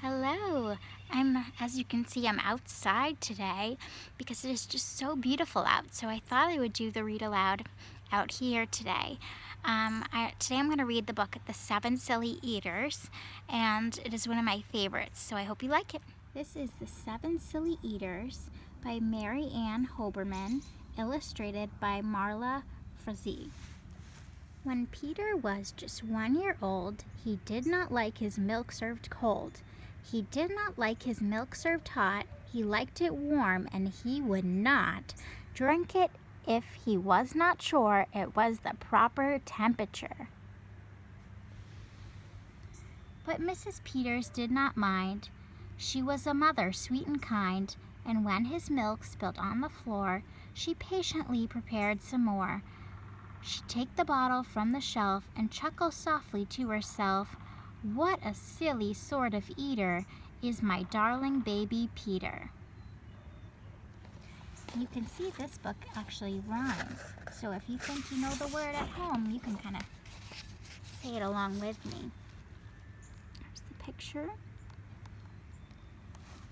Hello. As you can see, I'm outside today because it is just so beautiful out. So I thought I would do the read aloud out here today. Today I'm going to read the book, The 7 Silly Eaters, and it is one of my favorites, so I hope you like it. This is The 7 Silly Eaters by Mary Ann Hoberman, illustrated by Marla Frazee. When Peter was just 1 year old, he did not like his milk served cold. He did not like his milk served hot. He liked it warm, and he would not drink it if he was not sure it was the proper temperature. But Mrs. Peters did not mind. She was a mother sweet and kind, and when his milk spilt on the floor, she patiently prepared some more. She'd take the bottle from the shelf and chuckle softly to herself, "What a silly sort of eater is my darling baby Peter." You can see this book actually rhymes, so if you think you know the word at home, you can kind of say it along with me. Here's the picture.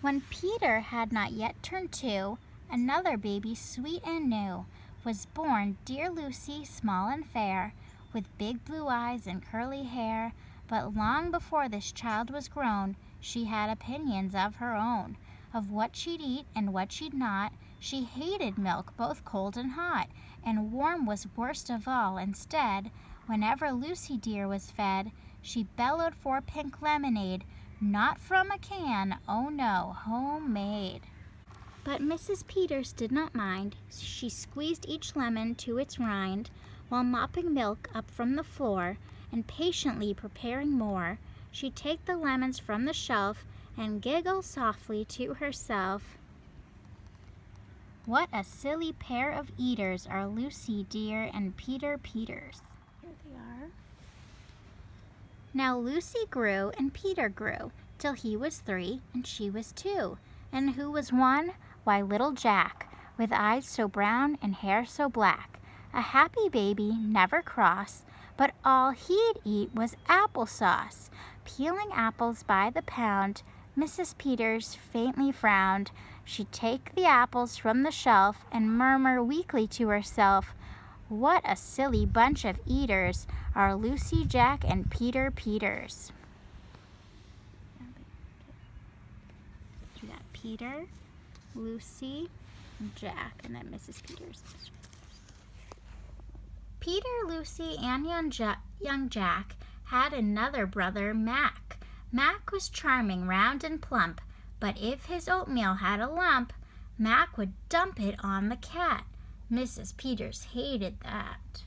When Peter had not yet turned 2, another baby sweet and new was born, dear Lucy, small and fair, with big blue eyes and curly hair. But long before this child was grown, she had opinions of her own, of what she'd eat and what she'd not. She hated milk, both cold and hot, and warm was worst of all. Instead, whenever Lucy dear was fed, she bellowed for pink lemonade, not from a can, oh no, homemade. But Mrs. Peters did not mind. She squeezed each lemon to its rind, while mopping milk up from the floor, and patiently preparing more. She'd take the lemons from the shelf and giggle softly to herself, "What a silly pair of eaters are Lucy dear and Peter Peters." Here they are. Now Lucy grew and Peter grew, till he was 3 and she was 2. And who was 1? Why, little Jack, with eyes so brown and hair so black. A happy baby, never cross, but all he'd eat was applesauce. Peeling apples by the pound, Mrs. Peters faintly frowned. She'd take the apples from the shelf and murmur weakly to herself, "What a silly bunch of eaters are Lucy, Jack, and Peter Peters." You got Peter, Lucy, and Jack, and then Mrs. Peters. Peter, Lucy, and young Jack had another brother, Mac. Mac was charming, round, and plump, but if his oatmeal had a lump, Mac would dump it on the cat. Mrs. Peters hated that.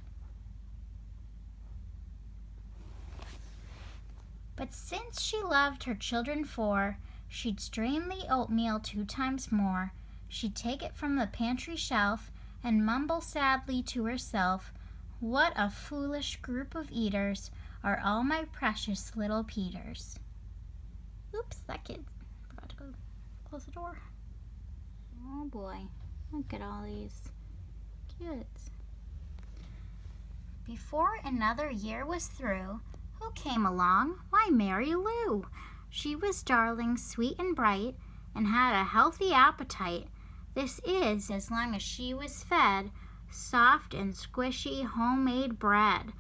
But since she loved her children 4, she'd strain the oatmeal 2 times more. She'd take it from the pantry shelf and mumble sadly to herself, "What a foolish group of eaters are all my precious little Peters." Oops, that kid forgot to go close the door. Oh boy, look at all these kids. Before another year was through, who came along? Why, Mary Lou. She was darling, sweet and bright, and had a healthy appetite. This is, as long as she was fed soft and squishy homemade bread.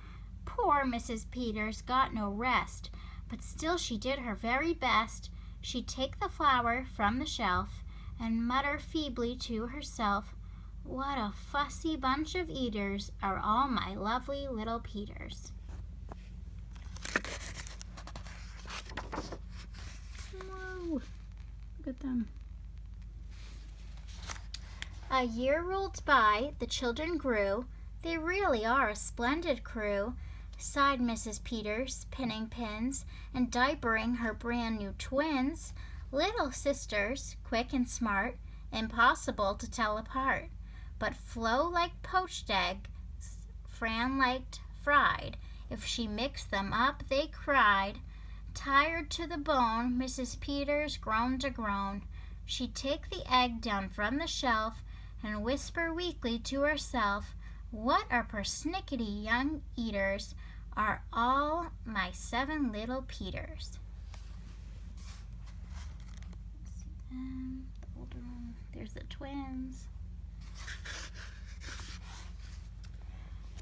Poor Mrs. Peters got no rest, but still she did her very best. She'd take the flour from the shelf and mutter feebly to herself, "What a fussy bunch of eaters are all my lovely little Peters." Whoa, look at them. A year rolled by, the children grew. "They really are a splendid crew," sighed Mrs. Peters, pinning pins and diapering her brand new twins. Little sisters, quick and smart, impossible to tell apart, but Flo liked poached eggs, Fran liked fried. If she mixed them up, they cried. Tired to the bone, Mrs. Peters groaned a groan. She'd take the egg down from the shelf and whisper weakly to herself, "What a persnickety young eaters are all my 7 little Peters." twins.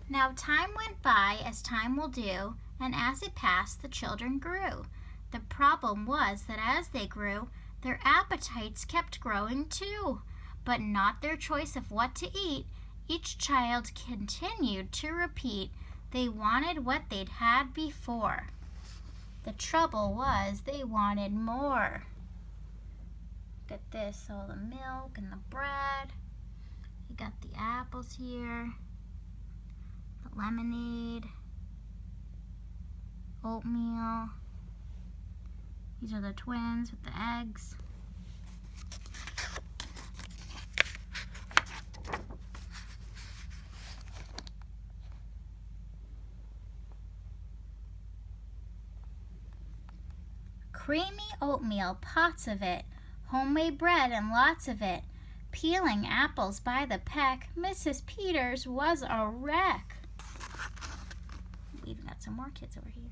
Now time went by as time will do, and as it passed the children grew. The problem was that as they grew, their appetites kept growing too, but not their choice of what to eat. Each child continued to repeat they wanted what they'd had before. The trouble was they wanted more. Look at this, all the milk and the bread. You got the apples here, the lemonade, oatmeal. These are the twins with the eggs. Creamy oatmeal, pots of it, homemade bread and lots of it. Peeling apples by the peck, Mrs. Peters was a wreck. We even got some more kids over here.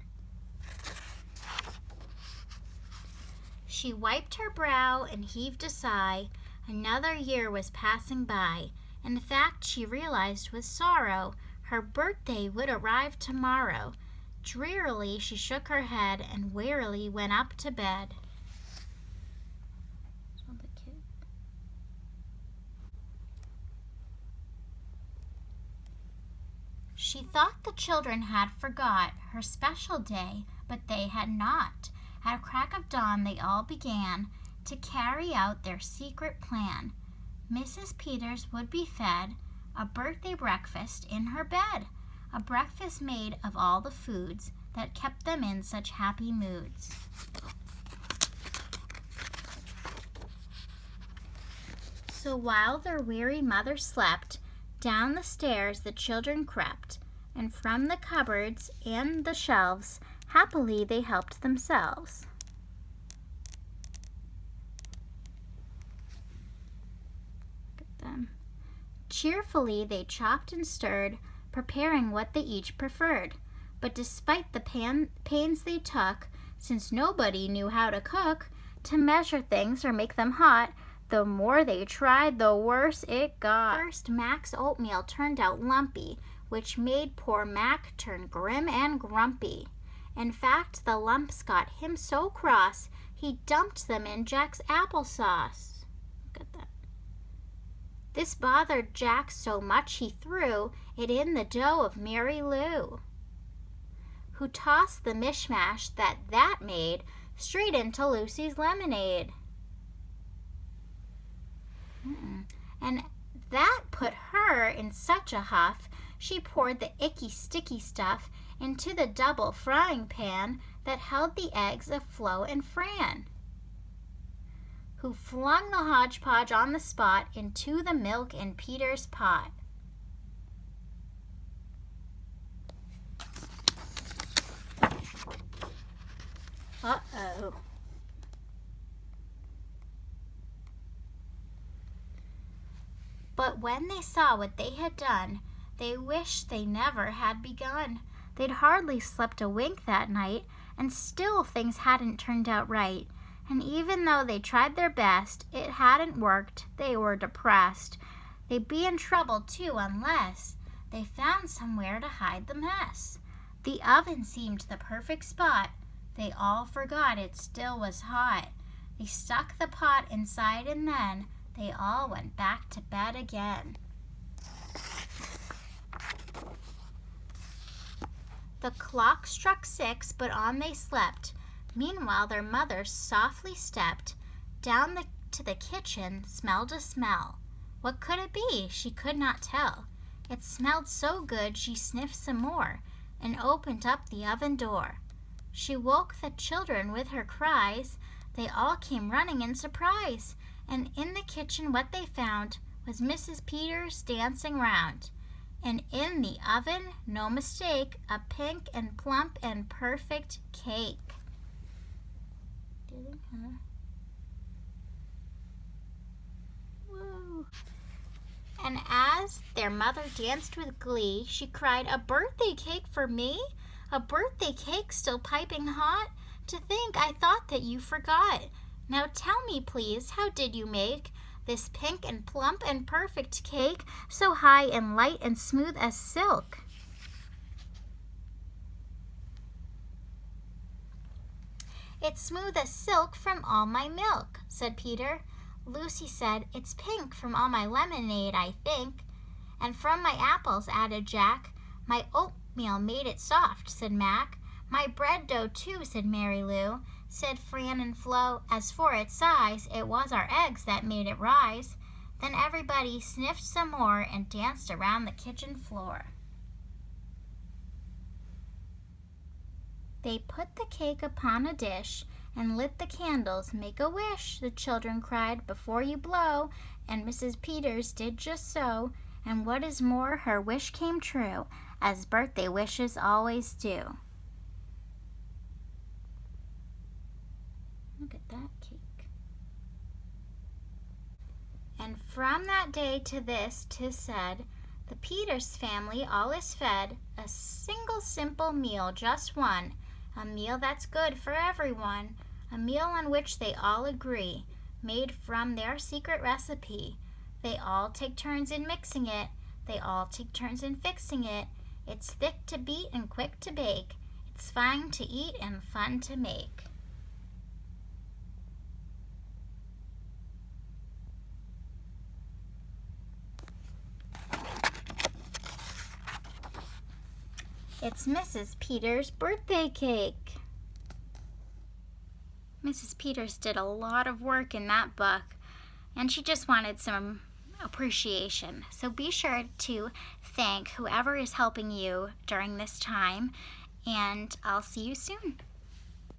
She wiped her brow and heaved a sigh. Another year was passing by. In fact, she realized with sorrow her birthday would arrive tomorrow. Drearily she shook her head and wearily went up to bed. She thought the children had forgot her special day, but they had not. At crack of dawn they all began to carry out their secret plan. Mrs. Peters would be fed a birthday breakfast in her bed, a breakfast made of all the foods that kept them in such happy moods. So while their weary mother slept, down the stairs the children crept, and from the cupboards and the shelves happily they helped themselves. Look at them. Cheerfully they chopped and stirred, preparing what they each preferred. But despite the pains they took, since nobody knew how to cook, to measure things or make them hot, the more they tried, the worse it got. First, Mac's oatmeal turned out lumpy, which made poor Mac turn grim and grumpy. In fact, the lumps got him so cross, he dumped them in Jack's applesauce. Look at that. This bothered Jack so much he threw it in the dough of Mary Lou, who tossed the mishmash that made straight into Lucy's lemonade. And that put her in such a huff, she poured the icky sticky stuff into the double frying pan that held the eggs of Flo and Fran, who flung the hodgepodge on the spot into the milk in Peter's pot. Uh-oh. But when they saw what they had done, they wished they never had begun. They'd hardly slept a wink that night, and still things hadn't turned out right. And even though they tried their best, it hadn't worked. They were depressed. They'd be in trouble too unless they found somewhere to hide the mess. The oven seemed the perfect spot. They all forgot it still was hot. They stuck the pot inside and then they all went back to bed again. The clock struck 6, but on they slept. Meanwhile, their mother softly stepped down to the kitchen, smelled a smell. What could it be? She could not tell. It smelled so good she sniffed some more and opened up the oven door. She woke the children with her cries. They all came running in surprise. And in the kitchen what they found was Mrs. Peters dancing round. And in the oven, no mistake, a pink and plump and perfect cake. Woo. And as their mother danced with glee, she cried, "A birthday cake for me? A birthday cake still piping hot? To think I thought that you forgot. Now tell me, please, how did you make this pink and plump and perfect cake, so high and light and smooth as silk. It's smooth as silk from all my milk, said Peter. Lucy said, it's pink from all my lemonade, I think. And from my apples, added Jack. My oatmeal made it soft, said Mac. My bread dough, too, said Mary Lou. Said Fran and Flo, as for its size, it was our eggs that made it rise. Then everybody sniffed some more and danced around the kitchen floor. They put the cake upon a dish and lit the candles. Make a wish, the children cried, before you blow. And Mrs. Peters did just so. And what is more, her wish came true, as birthday wishes always do. Look at that cake. And from that day to this, 'tis said, the Peters family all is fed a single simple meal, just one. A meal that's good for everyone. A meal on which they all agree, made from their secret recipe. They all take turns in mixing it. They all take turns in fixing it. It's thick to beat and quick to bake. It's fine to eat and fun to make. It's Mrs. Peters' birthday cake. Mrs. Peters did a lot of work in that book, and she just wanted some appreciation. So be sure to thank whoever is helping you during this time, and I'll see you soon.